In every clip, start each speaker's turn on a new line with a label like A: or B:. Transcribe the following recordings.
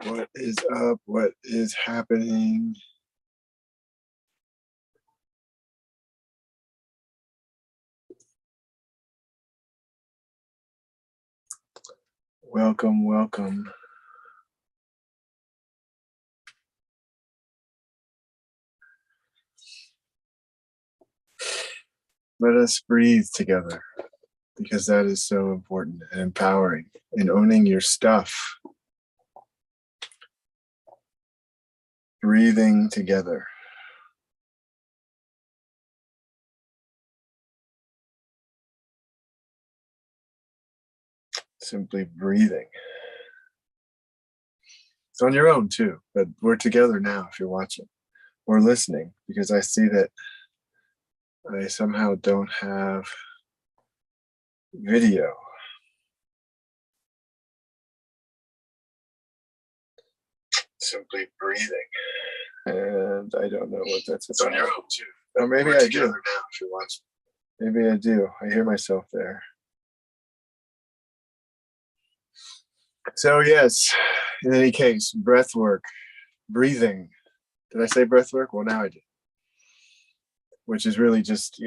A: What is up? What is happening? Welcome, welcome. Let us breathe together because that is so important and empowering in owning your stuff. Breathing together. Simply breathing. It's on your own too, but we're together now if you're watching or listening, because I see that I somehow don't have video. Simply breathing. And I don't know what that's about. It's on your own too. Or maybe I do. Now if you're watching. Maybe I do. I hear myself there. So yes, in any case, breath work, breathing. Did I say breath work? Well, now I did. Which is really just,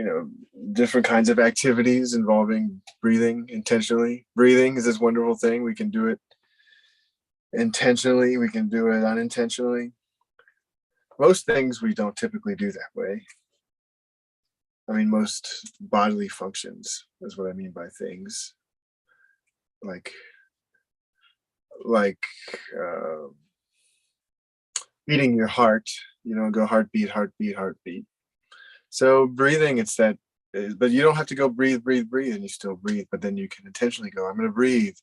A: different kinds of activities involving breathing intentionally. Breathing is this wonderful thing. We can do it intentionally. We can do it unintentionally. Most things we don't typically do that way. I mean, most bodily functions is what I mean by things. Like beating your heart, go heartbeat, heartbeat, heartbeat. So breathing, it's that, but you don't have to go breathe, breathe, breathe, and you still breathe, but then you can intentionally go, I'm going to breathe.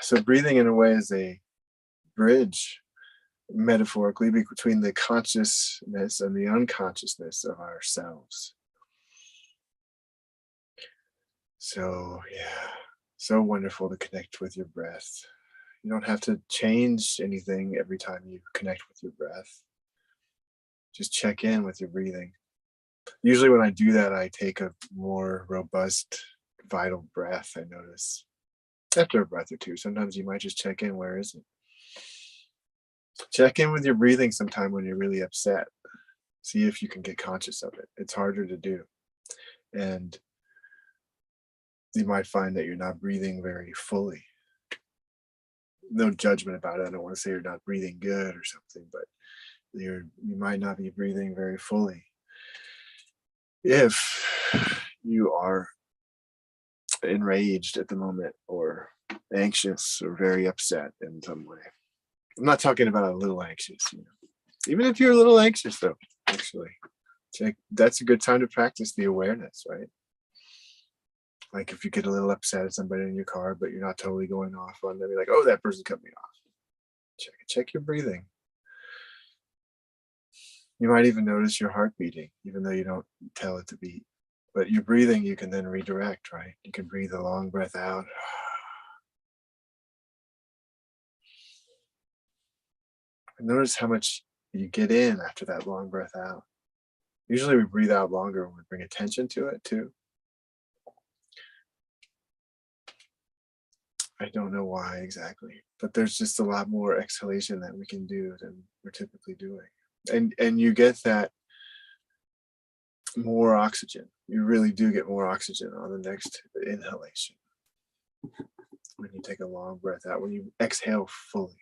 A: So breathing in a way is a bridge, metaphorically, between the consciousness and the unconsciousness of ourselves. So, yeah, so wonderful to connect with your breath. You don't have to change anything every time you connect with your breath. Just check in with your breathing. Usually when I do that, I take a more robust, vital breath, I notice. After a breath or two, sometimes you might just check in, where is it? Check in with your breathing sometime when you're really upset. See if you can get conscious of it. It's harder to do. And you might find that you're not breathing very fully. No judgment about it. I don't want to say you're not breathing good or something, but you might not be breathing very fully if you are enraged at the moment or anxious or very upset in some way. I'm not talking about a little anxious, even if you're a little anxious though, actually, that's a good time to practice the awareness, right? Like if you get a little upset at somebody in your car, but you're not totally going off on them, you're like, oh, that person cut me off. Check your breathing. You might even notice your heart beating, even though you don't tell it to beat. But your breathing, you can then redirect, right? You can breathe a long breath out. And notice how much you get in after that long breath out. Usually we breathe out longer when we bring attention to it too. I don't know why exactly, but there's just a lot more exhalation that we can do than we're typically doing. And you get that more oxygen. You really do get more oxygen on the next inhalation. When you take a long breath out, when you exhale fully.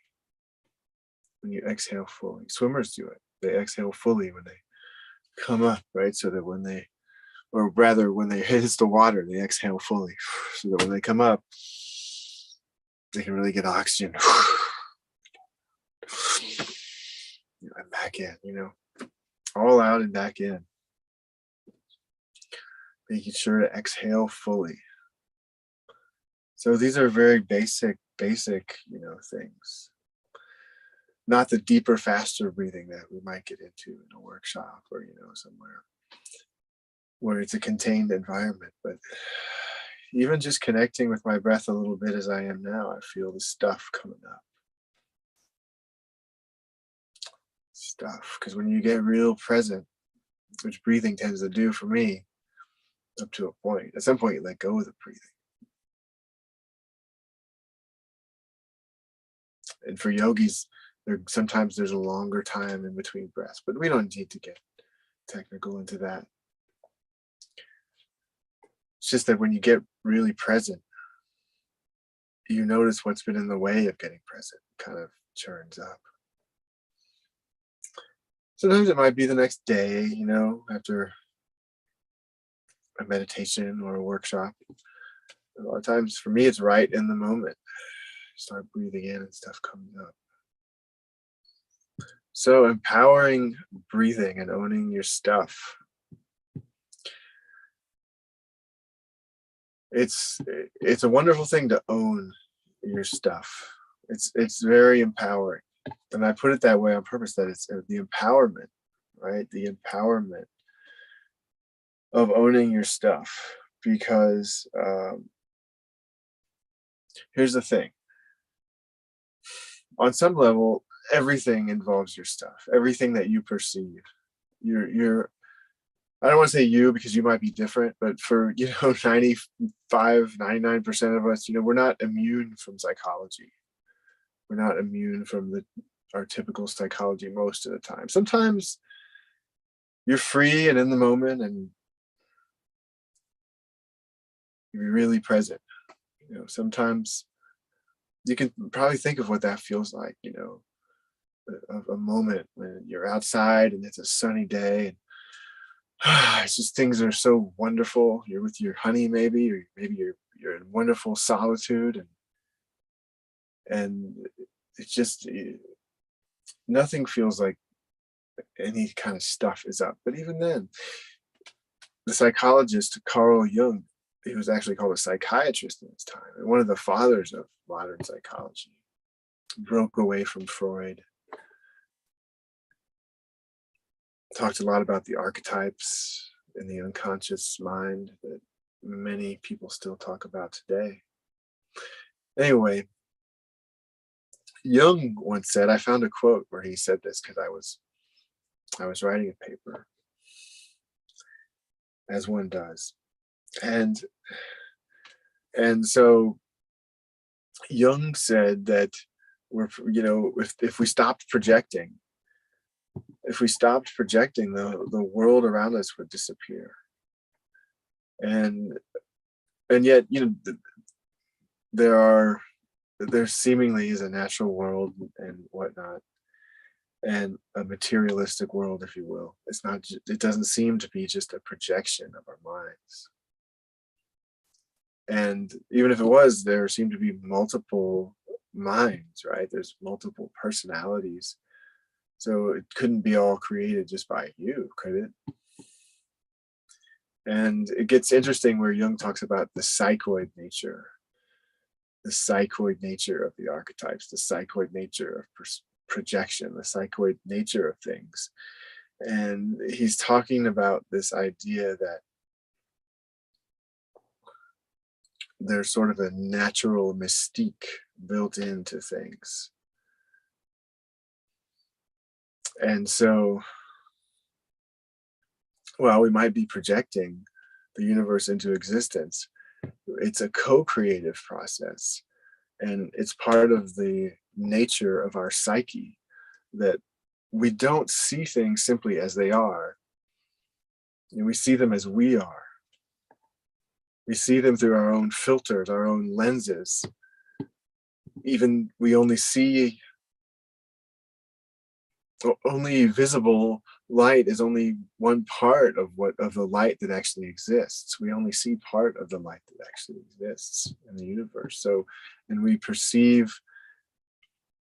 A: When you exhale fully. Swimmers do it. They exhale fully when they come up, right? So that when they hit the water, they exhale fully. So that when they come up, they can really get oxygen. And back in, all out and back in. Making sure to exhale fully. So these are very basic, things. Not the deeper, faster breathing that we might get into in a workshop or, somewhere where it's a contained environment. But even just connecting with my breath a little bit as I am now, I feel the stuff coming up. Stuff. Because when you get real present, which breathing tends to do for me, up to a point, at some point you let go of the breathing. And for yogis, sometimes there's a longer time in between breaths, but we don't need to get technical into that. It's just that when you get really present, you notice what's been in the way of getting present kind of churns up. Sometimes it might be the next day, after a meditation or a workshop. A lot of times for me, it's right in the moment. Start breathing in and stuff comes up. So empowering breathing and owning your stuff. It's a wonderful thing to own your stuff. It's very empowering. And I put it that way on purpose, that it's the empowerment, right? The empowerment of owning your stuff. Because here's the thing. On some level, everything involves your stuff. Everything that you perceive. I don't want to say you, because you might be different, but for 99% of us, we're not immune from psychology. We're not immune from our typical psychology most of the time. Sometimes you're free and in the moment and you're really present. Sometimes you can probably think of what that feels like, of a moment when you're outside and it's a sunny day and it's just, things are so wonderful. You're with your honey, maybe, or maybe you're in wonderful solitude, and it's just nothing feels like any kind of stuff is up. But even then, the psychologist Carl Jung, he was actually called a psychiatrist in his time, and one of the fathers of modern psychology, broke away from Freud. Talked a lot about the archetypes in the unconscious mind that many people still talk about today. Anyway, Jung once said, I found a quote where he said this because I was writing a paper, as one does. And so Jung said that if we stopped projecting, the world around us would disappear. And yet, there seemingly is a natural world and whatnot, and a materialistic world, if you will. It doesn't seem to be just a projection of our minds. And even if it was, there seem to be multiple minds, right? There's multiple personalities. So it couldn't be all created just by you, could it? And it gets interesting where Jung talks about the psychoid nature of the archetypes, the psychoid nature of projection, the psychoid nature of things. And he's talking about this idea that there's sort of a natural mystique built into things. And so, while we might be projecting the universe into existence, it's a co-creative process. And it's part of the nature of our psyche that we don't see things simply as they are. We see them as we are. We see them through our own filters, our own lenses. Even we only see visible light is only one part of the light that actually exists. We only see part of the light that actually exists in the universe. So, and we perceive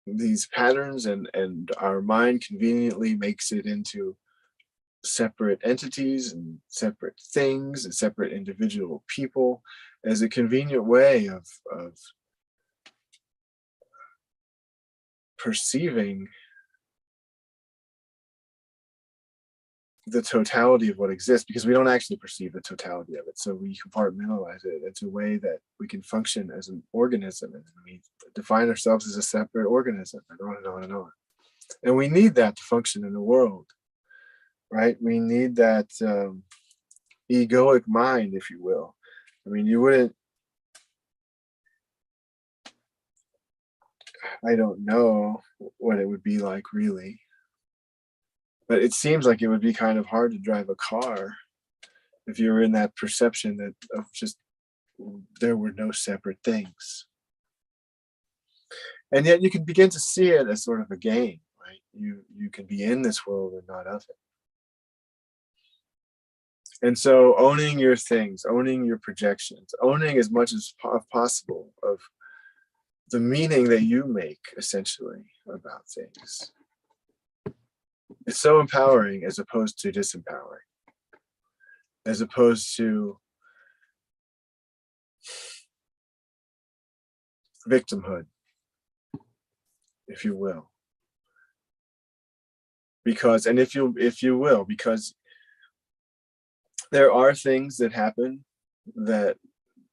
A: these patterns, and our mind conveniently makes it into separate entities and separate things and separate individual people as a convenient way of perceiving the totality of what exists, because we don't actually perceive the totality of it. So we compartmentalize it. It's a way that we can function as an organism, and we define ourselves as a separate organism, and on and on and on. And we need that to function in the world, right? We need that egoic mind, if you will. I mean, I don't know what it would be like really, but it seems like it would be kind of hard to drive a car if you were in that perception that of just there were no separate things. And yet you can begin to see it as sort of a game, right? You can be in this world and not of it. And so owning your things, owning your projections, owning as much as possible of the meaning that you make essentially about things. It's so empowering as opposed to disempowering, as opposed to victimhood, if you will. Because, and if you will, because there are things that happen that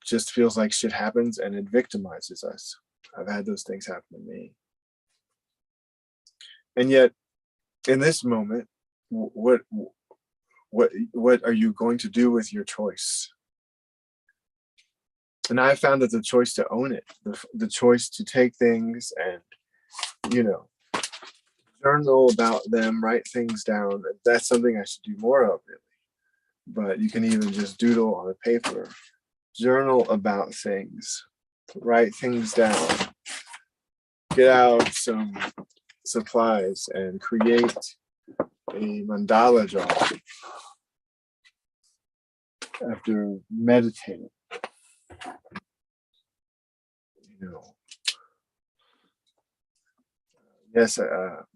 A: just feels like shit happens and it victimizes us. I've had those things happen to me. And yet, in this moment, what are you going to do with your choice? And I found that the choice to own it, the choice to take things and, you know, journal about them, write things down, that's something I should do more of, really. But you can even just doodle on a paper, journal about things, write things down, get out some supplies and create a mandala drawing after meditating. You know, yes,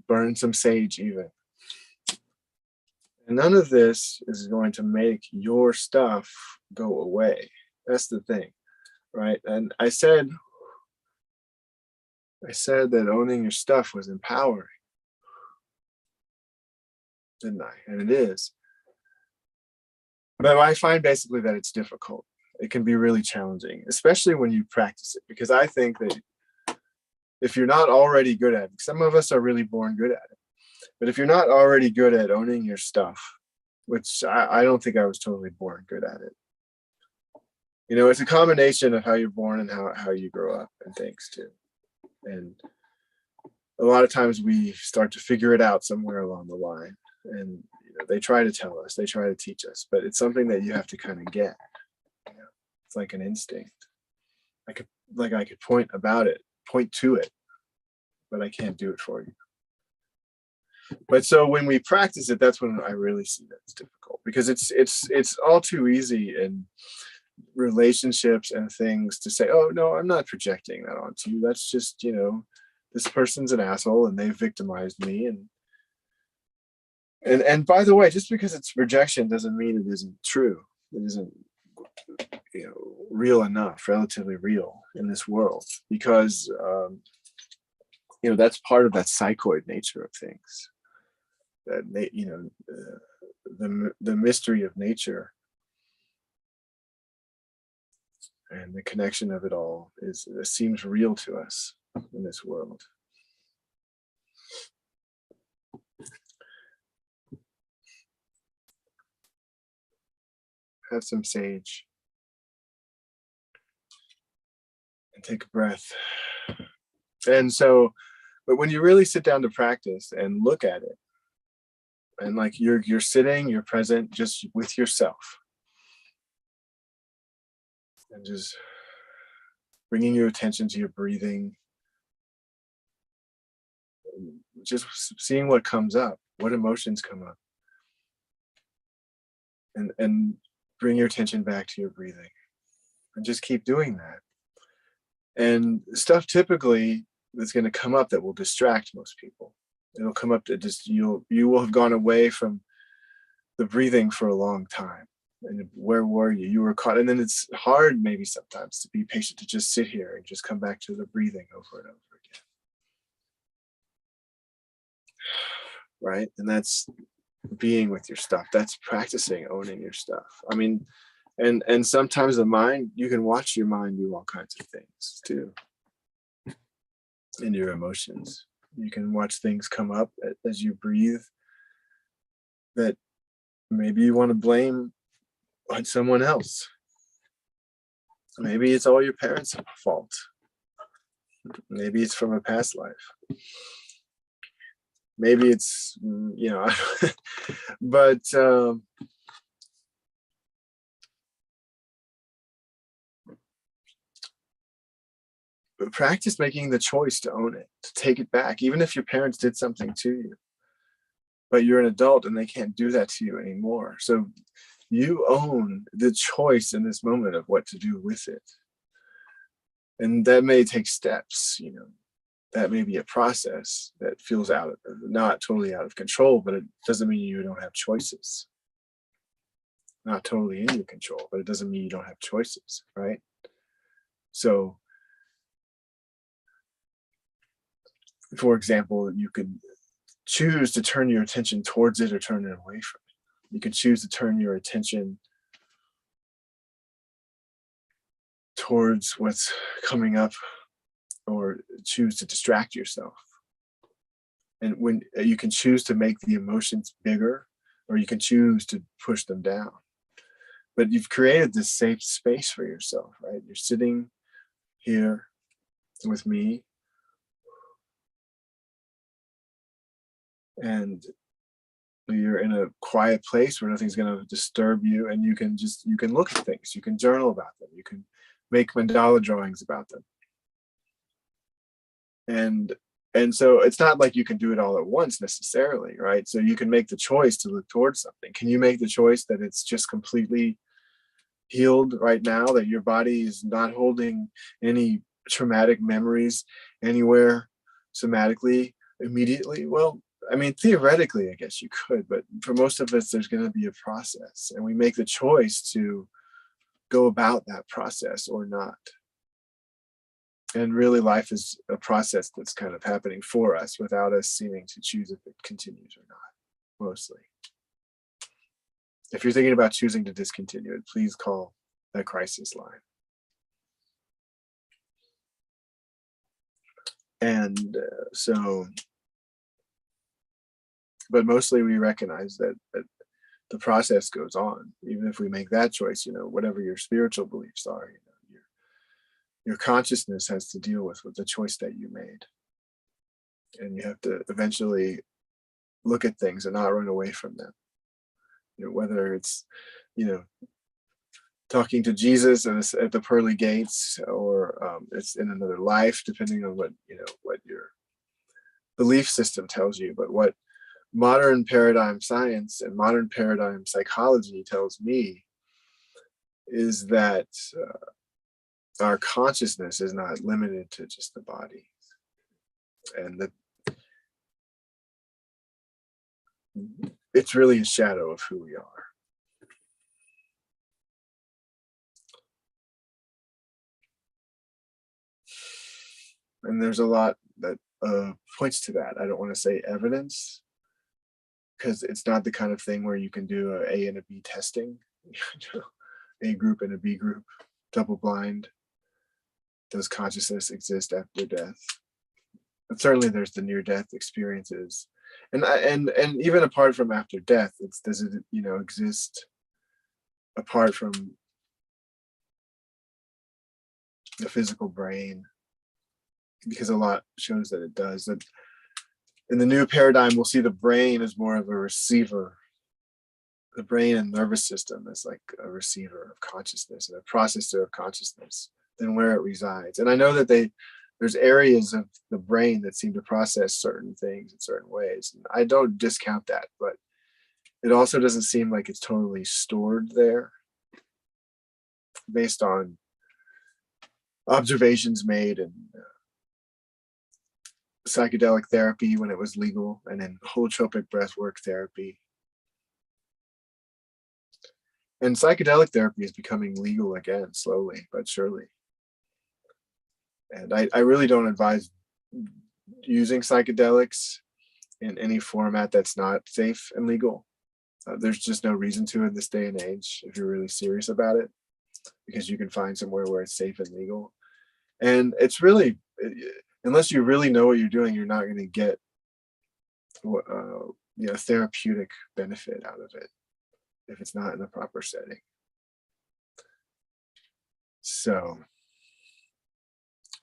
A: burn some sage even. And none of this is going to make your stuff go away. That's the thing, right? And I said that owning your stuff was empowering, didn't I? And it is. But I find basically that it's difficult. It can be really challenging, especially when you practice it, because I think that if you're not already good at it, some of us are really born good at it, but if you're not already good at owning your stuff, which I don't think I was totally born good at it. You know, it's a combination of how you're born and how you grow up and things too. And a lot of times we start to figure it out somewhere along the line. And you know, they try to tell us, they try to teach us, but it's something that you have to kind of get. You know? It's like an instinct. I could point to it, but I can't do it for you. But so when we practice it, that's when I really see that it's difficult, because it's all too easy in relationships and things to say, oh no, I'm not projecting that onto you. That's just, you know, this person's an asshole and they victimized me. And by the way, just because it's projection doesn't mean it isn't true. It isn't, you know, real enough, relatively real in this world, because you know, that's part of that psychoid nature of things. That you know, the mystery of nature and the connection of it all seems real to us in this world. Have some sage and take a breath. And so, but when you really sit down to practice and look at it, and like you're sitting, you're present just with yourself, and just bringing your attention to your breathing, just seeing what comes up, what emotions come up, and bring your attention back to your breathing, and just keep doing that. And stuff typically that's going to come up that will distract most people. It'll come up that just you will have gone away from the breathing for a long time. And where were you? You were caught. And then it's hard maybe sometimes to be patient, to just sit here and just come back to the breathing over and over again. Right? And that's being with your stuff. That's practicing owning your stuff. I mean, and sometimes the mind, you can watch your mind do all kinds of things too. And your emotions. You can watch things come up as you breathe that maybe you want to blame on someone else. Maybe it's all your parents' fault. Maybe it's from a past life. Maybe it's, but practice making the choice to own it, to take it back, even if your parents did something to you, but you're an adult and they can't do that to you anymore. So you own the choice in this moment of what to do with it. And that may take steps, that may be a process that feels not totally out of control, but it doesn't mean you don't have choices. Not totally in your control, but it doesn't mean you don't have choices, right? So, for example, you could choose to turn your attention towards it or turn it away from it. You can choose to turn your attention towards what's coming up or choose to distract yourself. And when you can choose to make the emotions bigger, or you can choose to push them down. But you've created this safe space for yourself, right? You're sitting here with me, and you're in a quiet place where nothing's going to disturb you, and you can look at things, you can journal about them, you can make mandala drawings about them. And so it's not like you can do it all at once necessarily, right? So you can make the choice to look towards something. Can you make the choice that it's just completely healed right now, that your body is not holding any traumatic memories anywhere somatically immediately? Well, I mean, theoretically, I guess you could, but for most of us, there's going to be a process, and we make the choice to go about that process or not. And really, life is a process that's kind of happening for us without us seeming to choose if it continues or not, mostly. If you're thinking about choosing to discontinue it, please call that crisis line. And but mostly we recognize that the process goes on, even if we make that choice, whatever your spiritual beliefs are, your consciousness has to deal with the choice that you made. And you have to eventually look at things and not run away from them. Whether it's, talking to Jesus at the pearly gates, or it's in another life, depending on what your belief system tells you. But what modern paradigm science and modern paradigm psychology tells me is that our consciousness is not limited to just the body, and that it's really a shadow of who we are. And there's a lot that points to that. I don't want to say evidence, because it's not the kind of thing where you can do A and a B testing, A group and a B group, double blind. Does consciousness exist after death? But certainly there's the near-death experiences, and even apart from after death, does it exist apart from the physical brain? Because a lot shows that it does. That in the new paradigm, we'll see the brain as more of a receiver. The brain and nervous system is like a receiver of consciousness and a processor of consciousness than where it resides. And I know that there's areas of the brain that seem to process certain things in certain ways. And I don't discount that, but it also doesn't seem like it's totally stored there based on observations made in psychedelic therapy when it was legal, and in holotropic breathwork therapy. And psychedelic therapy is becoming legal again, slowly but surely. And I really don't advise using psychedelics in any format that's not safe and legal. There's just no reason to in this day and age if you're really serious about it, because you can find somewhere where it's safe and legal. And it's really, unless you really know what you're doing, you're not going to get therapeutic benefit out of it if it's not in the proper setting. So,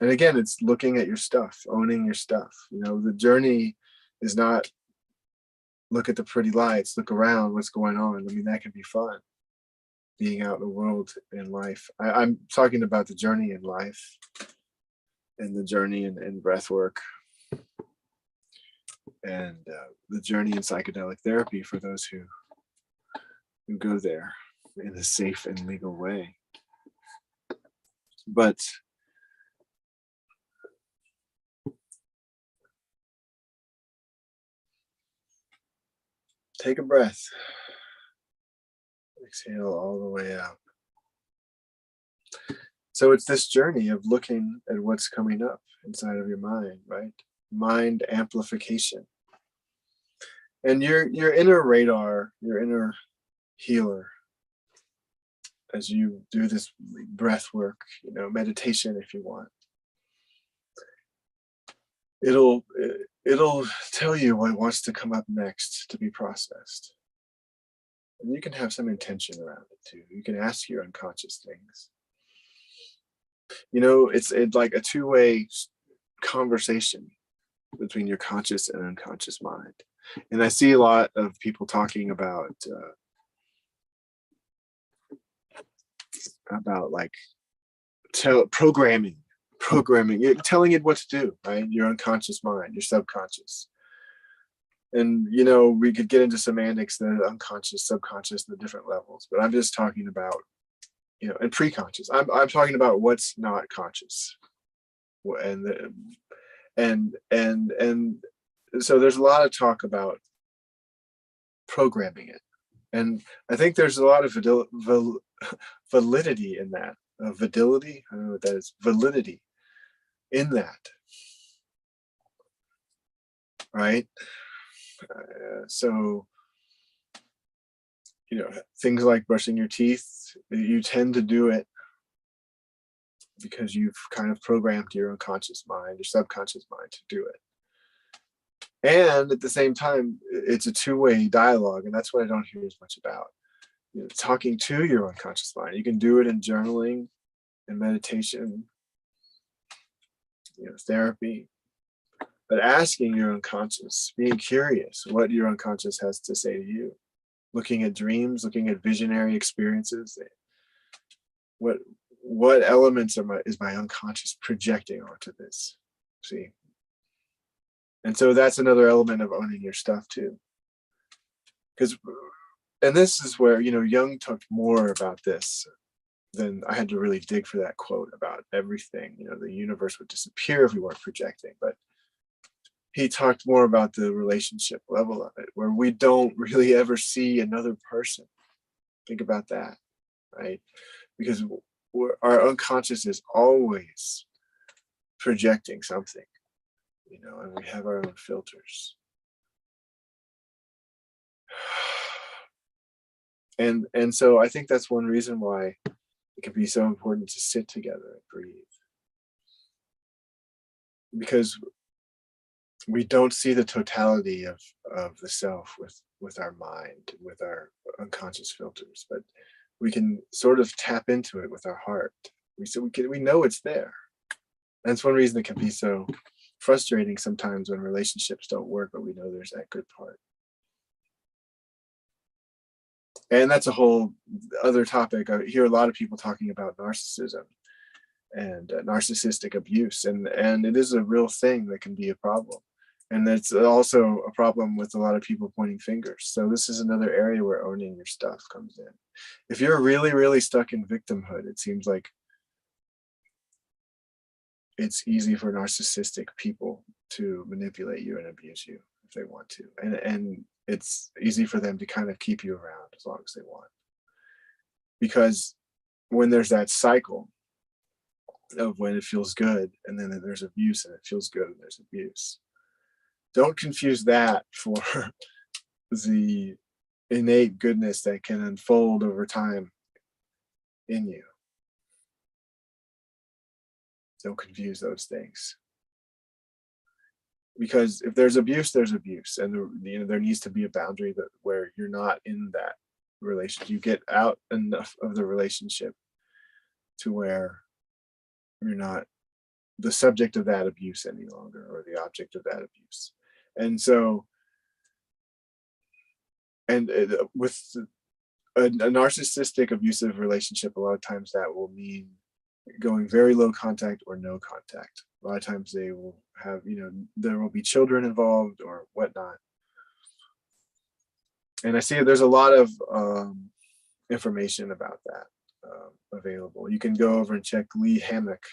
A: And again, it's looking at your stuff, owning your stuff. You know, the journey is not look at the pretty lights, look around, what's going on. I mean, that can be fun, being out in the world in life. I'm talking about the journey in life and the journey in breath work and the journey in psychedelic therapy for those who go there in a safe and legal way. But take a breath. Exhale all the way out. So it's this journey of looking at what's coming up inside of your mind, right? Mind amplification. And your inner radar, your inner healer, as you do this breath work, you know, meditation if you want, it'll tell you what wants to come up next to be processed. And you can have some intention around it too. You can ask your unconscious things. You know, it's like a two-way conversation between your conscious and unconscious mind. And I see a lot of people talking about like programming, telling it what to do, right? Your unconscious mind, your subconscious. And, you know, we could get into semantics, the unconscious, subconscious, the different levels, but I'm just talking about, you know, and preconscious. I'm talking about what's not conscious. And so there's a lot of talk about programming it. And I think there's a lot of validity in that. Validity, I don't know what that is. Validity in that, right? So, you know, things like brushing your teeth, you tend to do it because you've kind of programmed your unconscious mind, your subconscious mind to do it. And at the same time, it's a two-way dialogue, and that's what I don't hear as much about. You know, talking to your unconscious mind. You can do it in journaling and meditation, you know, therapy. But asking your unconscious, being curious what your unconscious has to say to you, looking at dreams, looking at visionary experiences. What elements is my unconscious projecting onto this? See? And so that's another element of owning your stuff too. And this is where, you know, Jung talked more about this than I had to really dig for that quote about everything. You know, the universe would disappear if we weren't projecting. But he talked more about the relationship level of it, where we don't really ever see another person. Think about that, right? Because our unconscious is always projecting something, you know, and we have our own filters. And so I think that's one reason why it can be so important to sit together and breathe. Because we don't see the totality of the self with our mind, with our unconscious filters, but we can sort of tap into it with our heart. We know it's there. That's one reason it can be so frustrating sometimes when relationships don't work, but we know there's that good part. And that's a whole other topic. I hear a lot of people talking about narcissism and narcissistic abuse, and it is a real thing that can be a problem. And it's also a problem with a lot of people pointing fingers. So this is another area where owning your stuff comes in. If you're really, really stuck in victimhood, it seems like it's easy for narcissistic people to manipulate you and abuse you if they want to. And it's easy for them to kind of keep you around as long as they want. Because when there's that cycle of when it feels good and then there's abuse and it feels good and there's abuse, don't confuse that for the innate goodness that can unfold over time in you. Don't confuse those things. Because if there's abuse, and there needs to be a boundary where you're not in that relationship. You get out enough of the relationship to where you're not the subject of that abuse any longer, or the object of that abuse. And so, and with a narcissistic abusive relationship, a lot of times that will mean going very low contact or no contact. A lot of times they will have, there will be children involved or whatnot. And I see there's a lot of information about that available. You can go over and check Lee Hammock.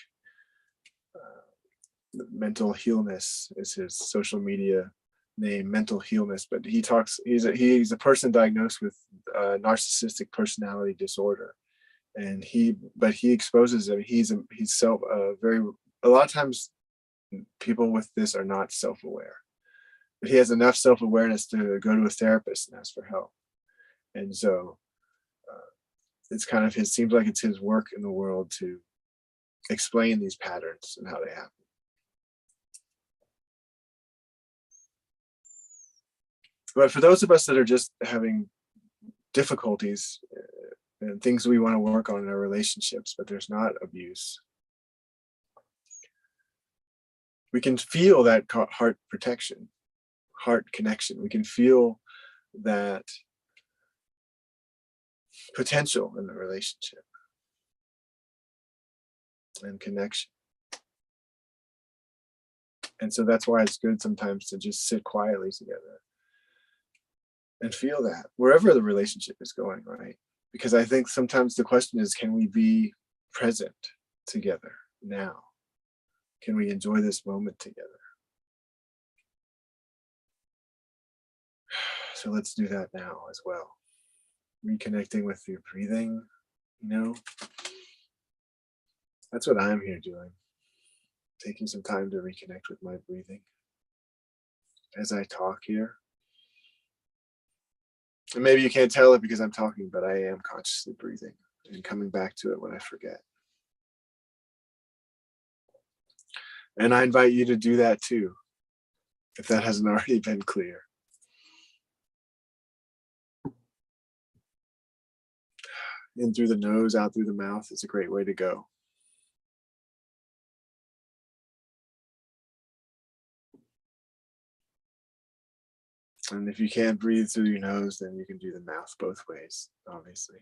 A: Mental Healness is his social media name, Mental Healness. But he's a person diagnosed with narcissistic personality disorder, and he exposes it. He's self very, a lot of times people with this are not self-aware, but he has enough self-awareness to go to a therapist and ask for help. And so it's kind of seems like it's his work in the world to explain these patterns and how they happen. But for those of us that are just having difficulties and things we want to work on in our relationships, but there's not abuse, we can feel that heart protection, heart connection. We can feel that potential in the relationship and connection. And so that's why it's good sometimes to just sit quietly together and feel that wherever the relationship is going, right? Because I think sometimes the question is, can we be present together now? Can we enjoy this moment together? So let's do that now as well. Reconnecting with your breathing, that's what I'm here doing. Taking some time to reconnect with my breathing as I talk here. And maybe you can't tell it because I'm talking, but I am consciously breathing and coming back to it when I forget. And I invite you to do that too, if that hasn't already been clear. In through the nose, out through the mouth is a great way to go. And if you can't breathe through your nose, then you can do the mouth both ways, obviously.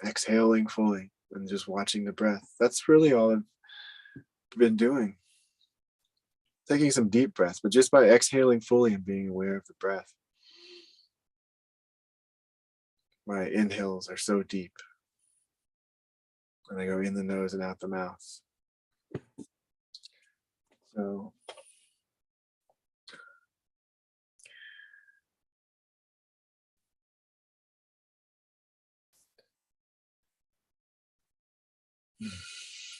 A: Exhaling fully and just watching the breath. That's really all I've been doing. Taking some deep breaths, but just by exhaling fully and being aware of the breath. My inhales are so deep. And I go in the nose and out the mouth.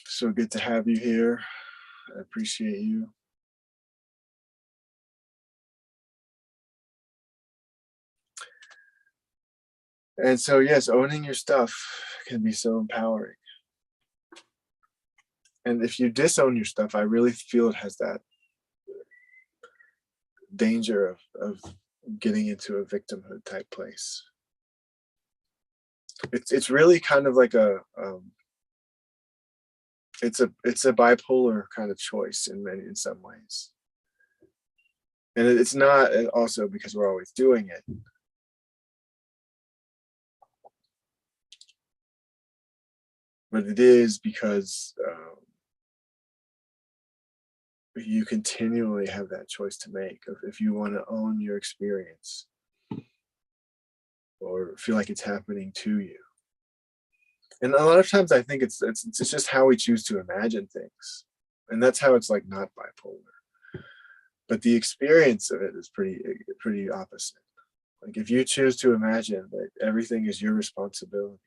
A: So good to have you here. I appreciate you. And so, yes, owning your stuff can be so empowering. And if you disown your stuff, I really feel it has that danger of getting into a victimhood type place. It's really kind of like it's a bipolar kind of choice in some ways. And it's not also because we're always doing it. But it is because you continually have that choice to make of if you want to own your experience or feel like it's happening to you. And a lot of times I think it's just how we choose to imagine things. And that's how it's like not bipolar. But the experience of it is pretty opposite. Like if you choose to imagine that everything is your responsibility,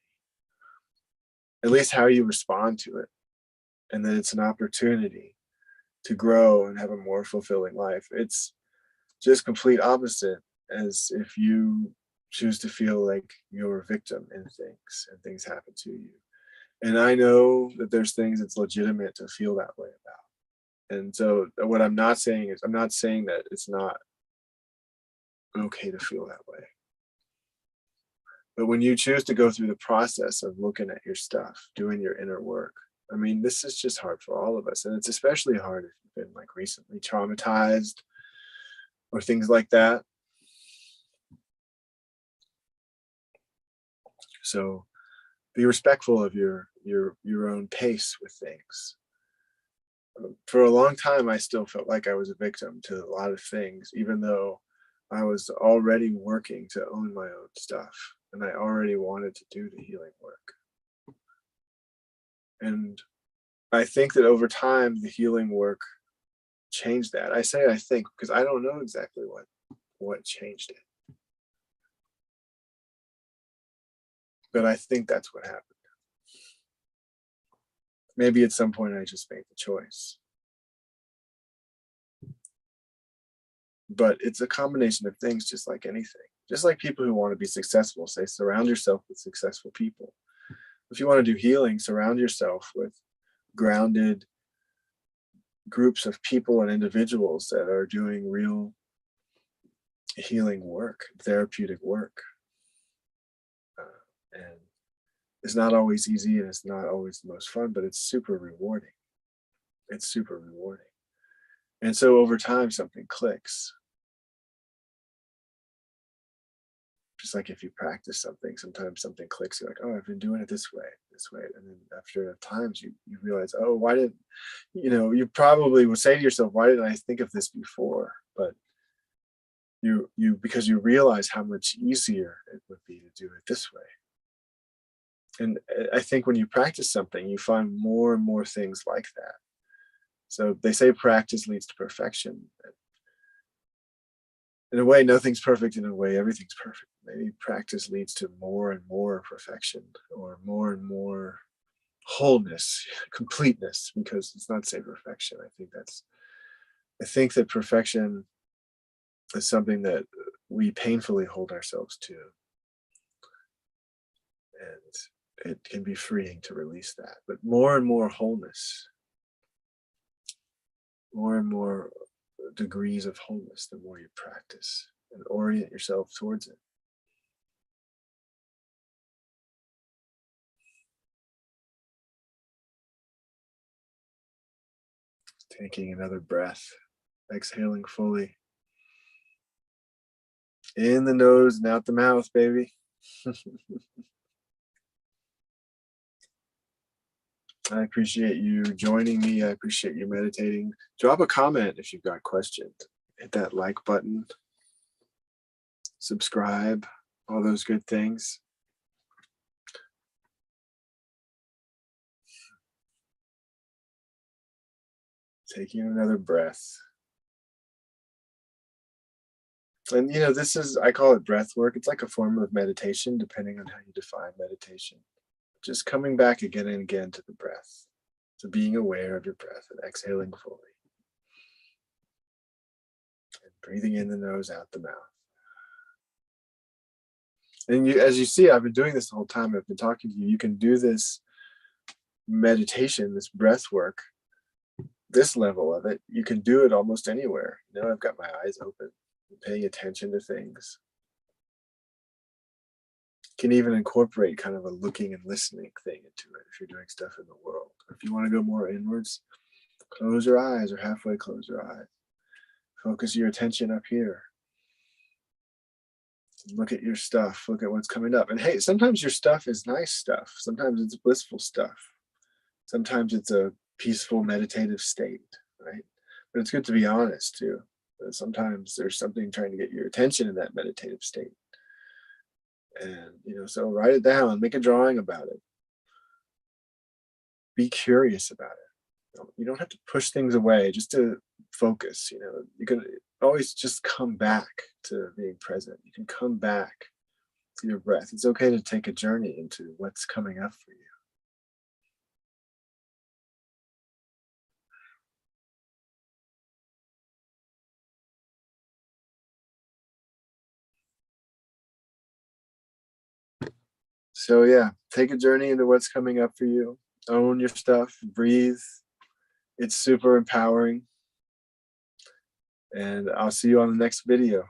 A: at least how you respond to it, and that it's an opportunity to grow and have a more fulfilling life. It's just complete opposite as if you choose to feel like you're a victim in things and things happen to you. And I know that there's things it's legitimate to feel that way about. And so what I'm not saying is, I'm not saying that it's not okay to feel that way. But when you choose to go through the process of looking at your stuff, doing your inner work, I mean, this is just hard for all of us. And it's especially hard if you've been like recently traumatized or things like that. So be respectful of your own pace with things. For a long time, I still felt like I was a victim to a lot of things, even though I was already working to own my own stuff and I already wanted to do the healing work. And I think that over time, the healing work changed that. I say I think because I don't know exactly what changed it, but I think that's what happened. Maybe at some point I just made the choice. But it's a combination of things, just like anything. Just like people who want to be successful say, surround yourself with successful people. If you want to do healing, surround yourself with grounded groups of people and individuals that are doing real healing work, therapeutic work. And it's not always easy and it's not always the most fun, but it's super rewarding. It's super rewarding. And so over time, something clicks. Just like if you practice something, sometimes something clicks. You're like, oh, I've been doing it this way. And then after times you realize, oh, why didn't, you probably would say to yourself, why didn't I think of this before? But because you realize how much easier it would be to do it this way. And I think when you practice something, you find more and more things like that. So they say practice leads to perfection. In a way, nothing's perfect. In a way, everything's perfect. Maybe practice leads to more and more perfection or more and more wholeness, completeness, because it's not say perfection. I think that perfection is something that we painfully hold ourselves to. And it can be freeing to release that. But more and more wholeness, more and more degrees of wholeness, the more you practice and orient yourself towards it. Taking another breath, exhaling fully. In the nose and out the mouth, baby. I appreciate you joining me. I appreciate you meditating. Drop a comment if you've got questions. Hit that like button. Subscribe. All those good things. Taking another breath. And this is, I call it breath work. It's like a form of meditation, depending on how you define meditation. Just coming back again and again to the breath, to being aware of your breath and exhaling fully. And breathing in the nose, out the mouth. And as you see, I've been doing this the whole time. I've been talking to you. You can do this meditation, this breath work, this level of it. You can do it almost anywhere. I've got my eyes open, paying attention to things. Can even incorporate kind of a looking and listening thing into it if you're doing stuff in the world. If you want to go more inwards, close your eyes or halfway close your eyes. Focus your attention up here. Look at your stuff. Look at what's coming up. And hey, sometimes your stuff is nice stuff. Sometimes it's blissful stuff. Sometimes it's a peaceful meditative state, right? But it's good to be honest too. Sometimes there's something trying to get your attention in that meditative state. And, so write it down, make a drawing about it. Be curious about it. You don't have to push things away just to focus. You can always just come back to being present. You can come back to your breath. It's okay to take a journey into what's coming up for you. So yeah, take a journey into what's coming up for you. Own your stuff, breathe. It's super empowering. And I'll see you on the next video.